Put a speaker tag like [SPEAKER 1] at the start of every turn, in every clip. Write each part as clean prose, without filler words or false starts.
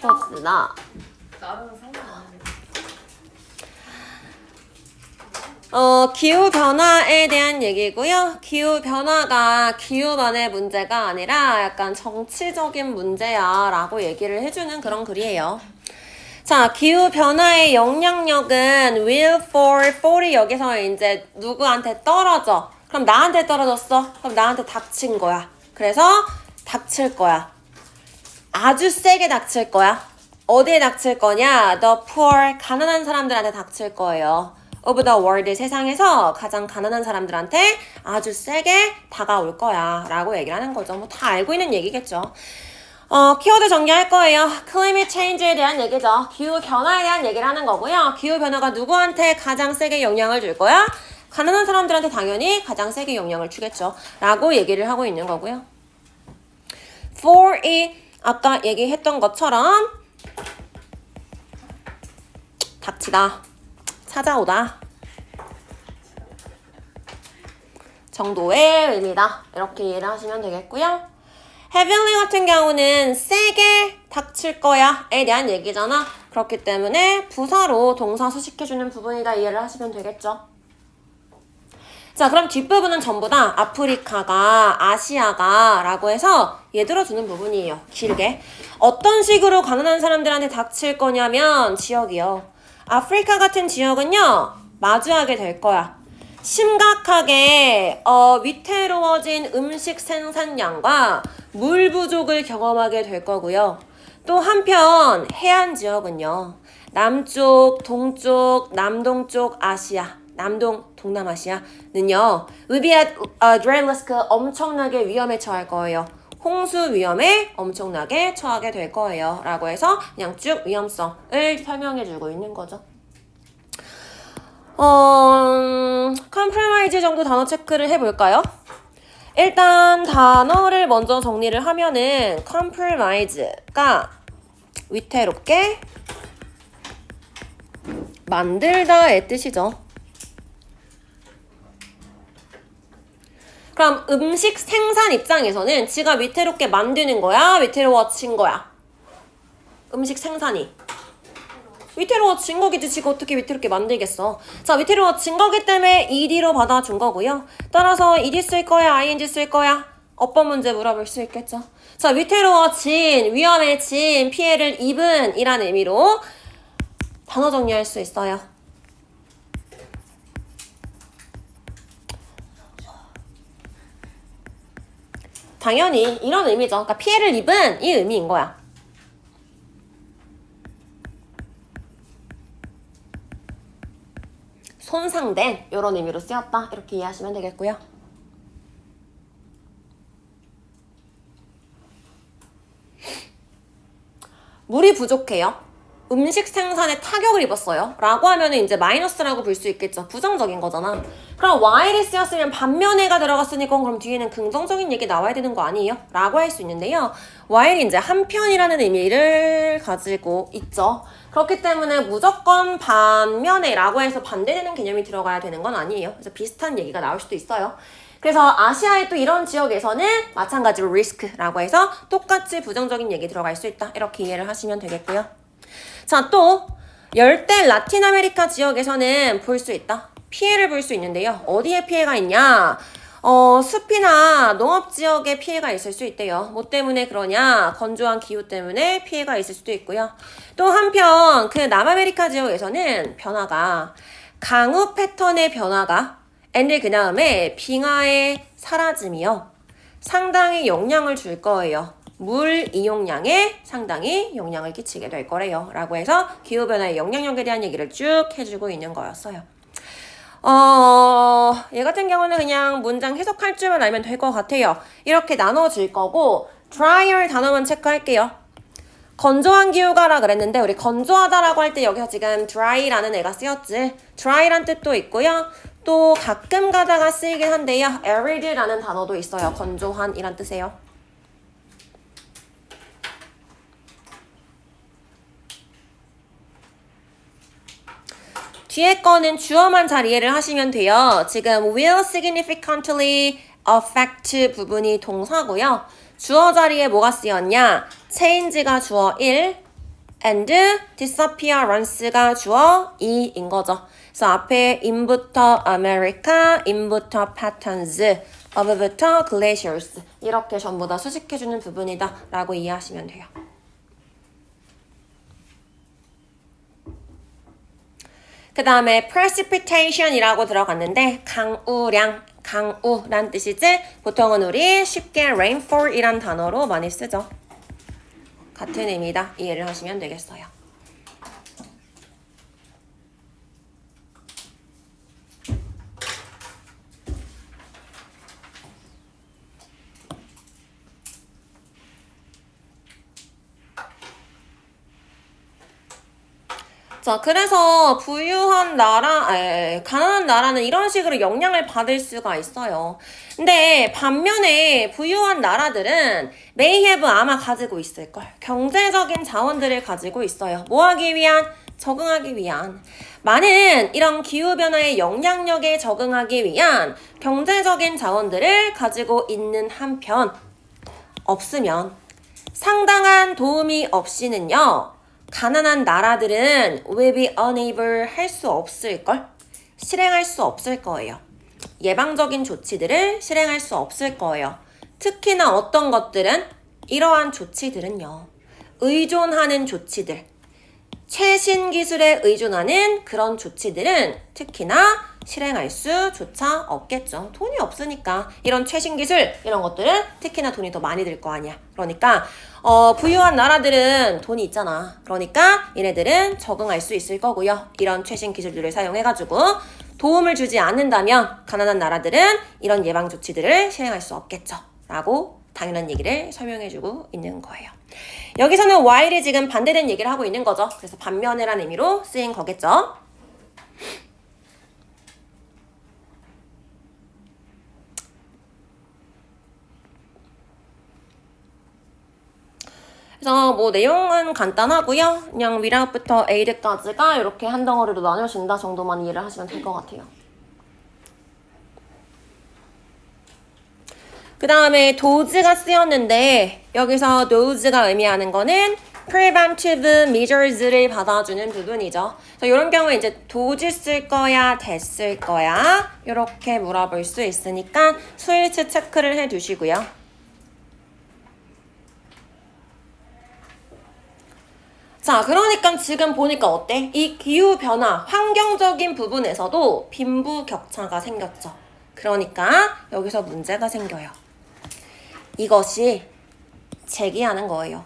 [SPEAKER 1] 그렇습니다.
[SPEAKER 2] 나는 상관 안 해.
[SPEAKER 1] 기후변화에 대한 얘기고요. 기후변화가 기후만의 문제가 아니라 약간 정치적인 문제야 라고 얘기를 해주는 그런 글이에요. 자, 기후변화의 영향력은 will fall이 여기서 이제 누구한테 떨어져. 그럼 나한테 떨어졌어. 그럼 나한테 닥친 거야. 그래서 닥칠 거야. 아주 세게 닥칠 거야. 어디에 닥칠 거냐? The poor, 가난한 사람들한테 닥칠 거예요. of the world, 세상에서 가장 가난한 사람들한테 아주 세게 다가올 거야 라고 얘기를 하는 거죠. 뭐 다 알고 있는 얘기겠죠. 키워드 정리할 거예요. climate change에 대한 얘기죠. 기후변화에 대한 얘기를 하는 거고요. 기후변화가 누구한테 가장 세게 영향을 줄 거야? 가난한 사람들한테 당연히 가장 세게 영향을 주겠죠 라고 얘기를 하고 있는 거고요. for이 아까 얘기했던 것처럼 닥치다, 찾아오다 정도의 의미다. 이렇게 이해를 하시면 되겠고요. heavenly 같은 경우는 세게 닥칠 거야에 대한 얘기잖아. 그렇기 때문에 부사로 동사 수식해주는 부분이다 이해를 하시면 되겠죠. 자, 그럼 뒷부분은 전부 다 아프리카가, 아시아가 라고 해서 얘 들어주는 부분이에요. 길게. 어떤 식으로 가난한 사람들한테 닥칠 거냐면 지역이요. 아프리카 같은 지역은요. 마주하게 될 거야. 심각하게 위태로워진 음식 생산량과 물 부족을 경험하게 될 거고요. 또 한편 해안 지역은요. 남쪽, 동쪽, 남동쪽 아시아, 남동, 동남아시아는요. will be at great risk, 엄청나게 위험에 처할 거예요. 홍수 위험에 엄청나게 처하게 될 거예요. 라고 해서 그냥 쭉 위험성을 설명해주고 있는 거죠. compromise 정도 단어 체크를 해볼까요? 일단 단어를 먼저 정리를 하면은 compromise가 위태롭게 만들다의 뜻이죠. 그럼 음식 생산 입장에서는 지가 위태롭게 만드는 거야? 위태로워진 거야? 음식 생산이 위태로워진 거겠지. 지가 어떻게 위태롭게 만들겠어. 자, 위태로워진 거기 때문에 ed로 받아준 거고요. 따라서 ed 쓸 거야? ing 쓸 거야? 어법 문제 물어볼 수 있겠죠. 자, 위태로워진, 위험해진, 피해를 입은 이란 의미로 단어 정리할 수 있어요. 당연히 이런 의미죠. 그러니까 피해를 입은 이 의미인 거야. 손상된 이런 의미로 쓰였다. 이렇게 이해하시면 되겠고요. 물이 부족해요. 음식 생산에 타격을 입었어요. 라고 하면 이제 마이너스라고 볼 수 있겠죠. 부정적인 거잖아. 그럼 while이 쓰였으면 반면에가 들어갔으니까 그럼 뒤에는 긍정적인 얘기 나와야 되는 거 아니에요? 라고 할 수 있는데요. while이 이제 한편이라는 의미를 가지고 있죠. 그렇기 때문에 무조건 반면에라고 해서 반대되는 개념이 들어가야 되는 건 아니에요. 그래서 비슷한 얘기가 나올 수도 있어요. 그래서 아시아의 또 이런 지역에서는 마찬가지로 risk라고 해서 똑같이 부정적인 얘기 들어갈 수 있다. 이렇게 이해를 하시면 되겠고요. 자, 또 열대 라틴 아메리카 지역에서는 볼 수 있다. 피해를 볼 수 있는데요. 어디에 피해가 있냐? 숲이나 농업 지역에 피해가 있을 수 있대요. 뭐 때문에 그러냐? 건조한 기후 때문에 피해가 있을 수도 있고요. 또 한편 그 남아메리카 지역에서는 변화가 강우 패턴의 변화가 and 그 다음에 빙하의 사라짐이요. 상당히 영향을 줄 거예요. 물 이용량에 상당히 영향을 끼치게 될 거래요. 라고 해서 기후변화의 영향력에 대한 얘기를 쭉 해주고 있는 거였어요. 얘 같은 경우는 그냥 문장 해석할 줄만 알면 될 것 같아요. 이렇게 나눠질 거고 drier 단어만 체크할게요. 건조한 기후가라 그랬는데 우리 건조하다라고 할 때 여기서 지금 dry라는 애가 쓰였지. dry란 뜻도 있고요. 또 가끔 가다가 쓰이긴 한데요. arid라는 단어도 있어요. 건조한이란 뜻이에요. 뒤에 거는 주어만 잘 이해를 하시면 돼요. 지금 will significantly affect 부분이 동사고요. 주어 자리에 뭐가 쓰였냐? change가 주어 1, and disappearance가 주어 이인 거죠. 그래서 앞에 in부터 America, in부터 patterns, of부터 glaciers 이렇게 전부 다 수식해주는 부분이다 라고 이해하시면 돼요. 그 다음에 precipitation이라고 들어갔는데 강우량, 강우란 뜻이지 보통은 우리 쉽게 rainfall이란 단어로 많이 쓰죠. 같은 의미다. 이해를 하시면 되겠어요. 자, 그래서 부유한 나라, 가난한 나라는 이런 식으로 영향을 받을 수가 있어요. 근데 반면에 부유한 나라들은 may have 아마 가지고 있을걸. 경제적인 자원들을 가지고 있어요. 뭐 하기 위한? 적응하기 위한. 많은 이런 기후변화의 영향력에 적응하기 위한 경제적인 자원들을 가지고 있는 한편 없으면 상당한 도움이 없이는요. 가난한 나라들은 will be unable 할 수 없을걸? 실행할 수 없을 거예요. 예방적인 조치들을 실행할 수 없을 거예요. 특히나 어떤 것들은 이러한 조치들은요. 의존하는 조치들, 최신 기술에 의존하는 그런 조치들은 특히나 실행할 수조차 없겠죠. 돈이 없으니까 이런 최신 기술 이런 것들은 특히나 돈이 더 많이 들 거 아니야. 그러니까 부유한 나라들은 돈이 있잖아. 그러니까 얘네들은 적응할 수 있을 거고요. 이런 최신 기술들을 사용해가지고 도움을 주지 않는다면 가난한 나라들은 이런 예방 조치들을 실행할 수 없겠죠. 라고 당연한 얘기를 설명해주고 있는 거예요. 여기서는 while이 지금 반대된 얘기를 하고 있는 거죠. 그래서 반면에라는 의미로 쓰인 거겠죠. 그래서 뭐 내용은 간단하고요. 그냥 without부터 aid까지가 이렇게 한 덩어리로 나눠진다 정도만 이해를 하시면 될 것 같아요. 그 다음에 does가 쓰였는데 여기서 does가 의미하는 거는 preventive measures를 받아주는 부분이죠. 그래서 이런 경우에 이제 does 쓸 거야, that 쓸 거야 이렇게 물어볼 수 있으니까 스위치 체크를 해두시고요. 자, 그러니까 지금 보니까 어때? 이 기후변화, 환경적인 부분에서도 빈부격차가 생겼죠. 그러니까 여기서 문제가 생겨요. 이것이 제기하는 거예요.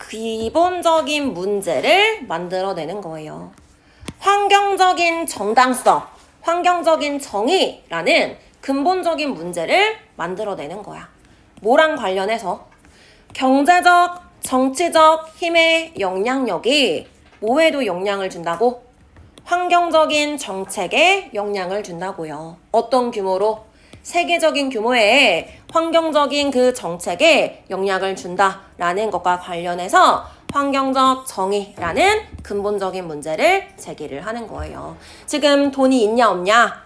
[SPEAKER 1] 기본적인 문제를 만들어내는 거예요. 환경적인 정당성, 환경적인 정의라는 근본적인 문제를 만들어내는 거야. 뭐랑 관련해서? 경제적, 정치적 힘의 영향력이 뭐에도 영향을 준다고? 환경적인 정책에 영향을 준다고요. 어떤 규모로? 세계적인 규모의 환경적인 그 정책에 영향을 준다라는 것과 관련해서 환경적 정의라는 근본적인 문제를 제기를 하는 거예요. 지금 돈이 있냐 없냐?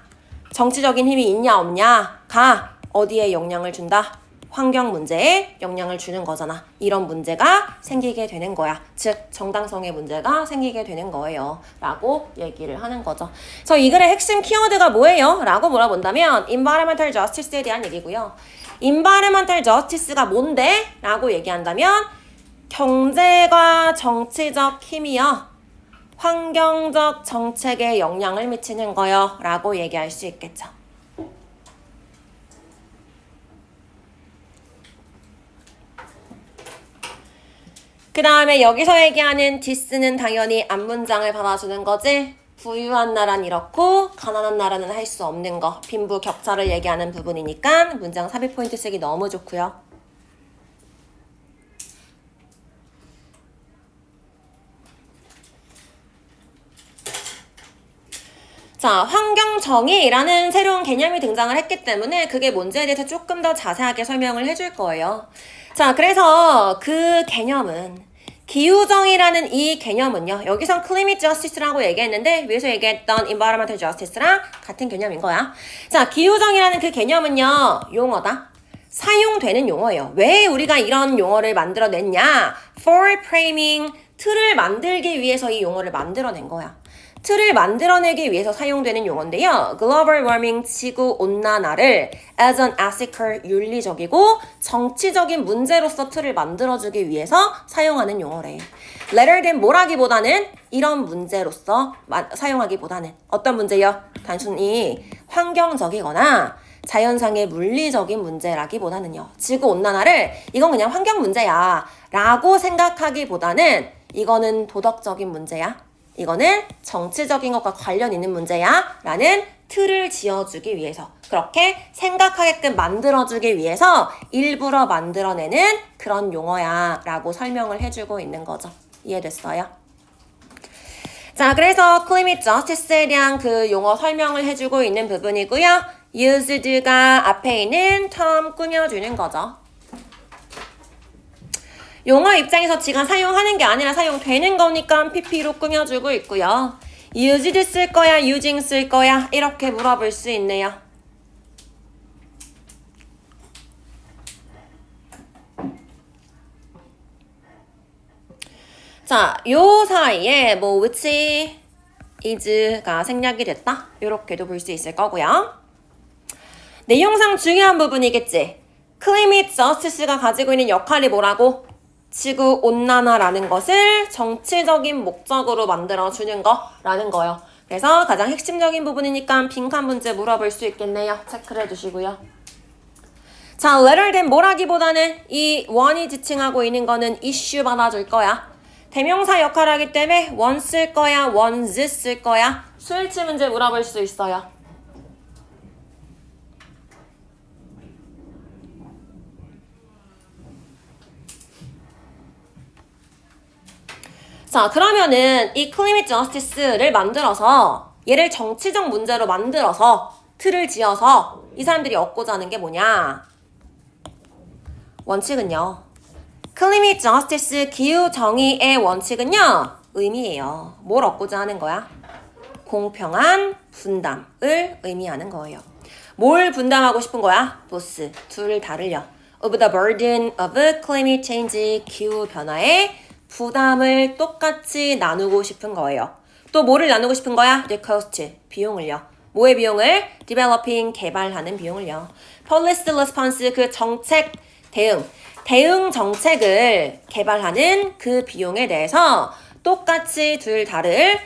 [SPEAKER 1] 정치적인 힘이 있냐 없냐가 어디에 영향을 준다? 환경 문제에 영향을 주는 거잖아. 이런 문제가 생기게 되는 거야. 즉 정당성의 문제가 생기게 되는 거예요. 라고 얘기를 하는 거죠. 그래서 이 글의 핵심 키워드가 뭐예요? 라고 물어본다면 environmental justice에 대한 얘기고요. environmental justice가 뭔데? 라고 얘기한다면 경제과 정치적 힘이요. 환경적 정책에 영향을 미치는 거요. 라고 얘기할 수 있겠죠. 그 다음에 여기서 얘기하는 this는 당연히 앞문장을 받아주는 거지. 부유한 나라는 이렇고 가난한 나라는 할 수 없는 거. 빈부 격차를 얘기하는 부분이니까 문장 삽입 포인트 쓰기 너무 좋고요. 자, 환경정의라는 새로운 개념이 등장을 했기 때문에 그게 뭔지에 대해서 조금 더 자세하게 설명을 해줄 거예요. 자, 그래서 그 개념은 기후정의라는 이 개념은요. 여기선 climate justice라고 얘기했는데 위에서 얘기했던 environmental justice랑 같은 개념인 거야. 자, 기후정의라는 그 개념은요. 용어다. 사용되는 용어예요. 왜 우리가 이런 용어를 만들어냈냐? For framing 틀을 만들기 위해서 이 용어를 만들어낸 거야. 틀을 만들어내기 위해서 사용되는 용어인데요. Global warming, 지구온난화를 as an ethical, 윤리적이고 정치적인 문제로서 틀을 만들어주기 위해서 사용하는 용어래. Rather than 뭐라기보다는 이런 문제로서 사용하기보다는 어떤 문제요? 단순히 환경적이거나 자연상의 물리적인 문제라기보다는요. 지구온난화를 이건 그냥 환경 문제야 라고 생각하기보다는 이거는 도덕적인 문제야. 이거는 정치적인 것과 관련 있는 문제야 라는 틀을 지어주기 위해서 그렇게 생각하게끔 만들어주기 위해서 일부러 만들어내는 그런 용어야 라고 설명을 해주고 있는 거죠. 이해됐어요? 자, 그래서 climate justice에 대한 그 용어 설명을 해주고 있는 부분이고요. used가 앞에 있는 term 꾸며주는 거죠. 용어 입장에서 지가 사용하는 게 아니라 사용되는 거니까 pp로 꾸며주고 있고요. used 쓸 거야, using 쓸 거야 이렇게 물어볼 수 있네요. 자, 요 사이에 뭐 which is가 생략이 됐다 이렇게도 볼 수 있을 거고요. 내용상 중요한 부분이겠지. climate justice가 가지고 있는 역할이 뭐라고? 지구온난화라는 것을 정치적인 목적으로 만들어주는 거라는 거예요. 그래서 가장 핵심적인 부분이니까 빈칸 문제 물어볼 수 있겠네요. 체크를 해주시고요. 자, rather than 뭐라기보다는 이 one이 지칭하고 있는 거는 issue 받아줄 거야. 대명사 역할을 하기 때문에 one 쓸 거야, ones 쓸 거야. 수일치 문제 물어볼 수 있어요. 자, 그러면은 이 climate justice를 만들어서 얘를 정치적 문제로 만들어서 틀을 지어서 이 사람들이 얻고자 하는 게 뭐냐? 원칙은요. climate justice, 기후 정의의 원칙은요. 의미예요. 뭘 얻고자 하는 거야? 공평한 분담을 의미하는 거예요. 뭘 분담하고 싶은 거야? 보스, 둘을 다를요. of the burden of climate change, 기후 변화의 부담을 똑같이 나누고 싶은 거예요. 또 뭐를 나누고 싶은 거야? The cost, 비용을요. 뭐의 비용을? Developing, 개발하는 비용을요. Policy response, 그 정책 대응 정책을 개발하는 그 비용에 대해서 똑같이 둘 다를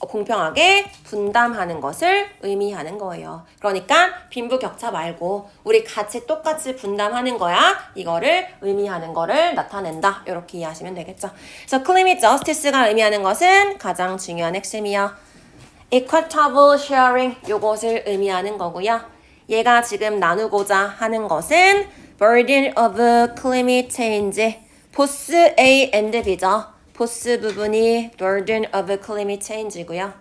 [SPEAKER 1] 공평하게 분담하는 것을 의미하는 거예요. 그러니까 빈부격차 말고 우리 같이 똑같이 분담하는 거야. 이거를 의미하는 거를 나타낸다. 이렇게 이해하시면 되겠죠. 그래서 climate justice가 의미하는 것은 가장 중요한 핵심이요. equitable sharing 요것을 의미하는 거고요. 얘가 지금 나누고자 하는 것은 burden of climate change 보스 A and B죠. 보스 부분이 burden of climate change이고요.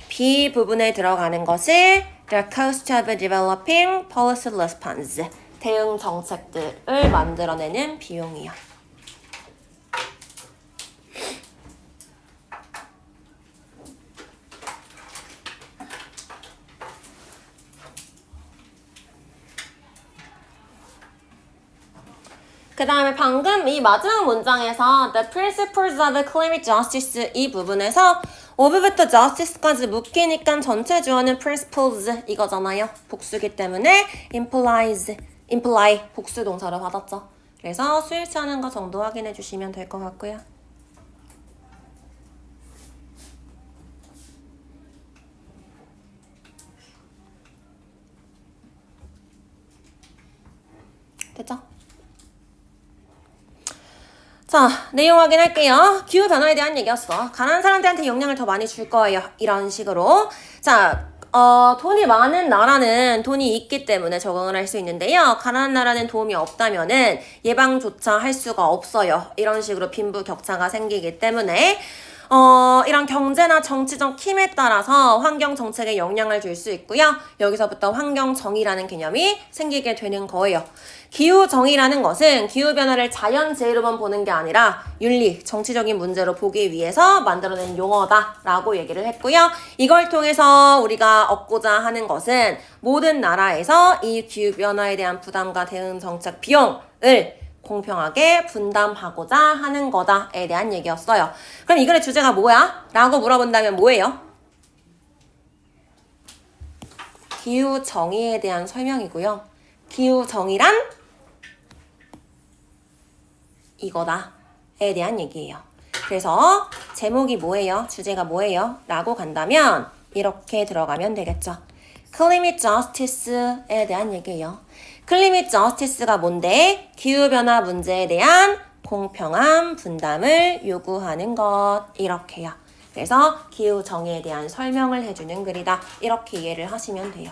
[SPEAKER 1] B 부분에 들어가는 것이 the cost of developing policy response, 대응 정책들을 만들어내는 비용이요. 그 다음에 방금 이 마지막 문장에서 the principles of climate justice 이 부분에서 of부터 justice까지 묶이니까 전체 주어는 principles 이거잖아요. 복수기 때문에 imply 복수 동사를 받았죠. 그래서 수일치하는 거 정도 확인해 주시면 될 것 같고요. 됐죠? 자, 내용 확인할게요. 기후변화에 대한 얘기였어. 가난한 사람들한테 영향을 더 많이 줄 거예요. 이런 식으로. 자, 돈이 많은 나라는 돈이 있기 때문에 적응을 할 수 있는데요. 가난한 나라는 도움이 없다면은 예방조차 할 수가 없어요. 이런 식으로 빈부격차가 생기기 때문에 이런 경제나 정치적 힘에 따라서 환경 정책에 영향을 줄 수 있고요. 여기서부터 환경 정의라는 개념이 생기게 되는 거예요. 기후 정의라는 것은 기후 변화를 자연재해로만 보는 게 아니라 윤리, 정치적인 문제로 보기 위해서 만들어낸 용어다라고 얘기를 했고요. 이걸 통해서 우리가 얻고자 하는 것은 모든 나라에서 이 기후 변화에 대한 부담과 대응 정책 비용을 공평하게 분담하고자 하는 거다에 대한 얘기였어요. 그럼 이 글의 주제가 뭐야? 라고 물어본다면 뭐예요? 기후 정의에 대한 설명이고요. 기후 정의란 이거다에 대한 얘기예요. 그래서 제목이 뭐예요? 주제가 뭐예요? 라고 간다면 이렇게 들어가면 되겠죠. Climate Justice에 대한 얘기예요. Climate Justice가 뭔데? 기후변화 문제에 대한 공평한 분담을 요구하는 것. 이렇게요. 그래서 기후 정의에 대한 설명을 해주는 글이다. 이렇게 이해를 하시면 돼요.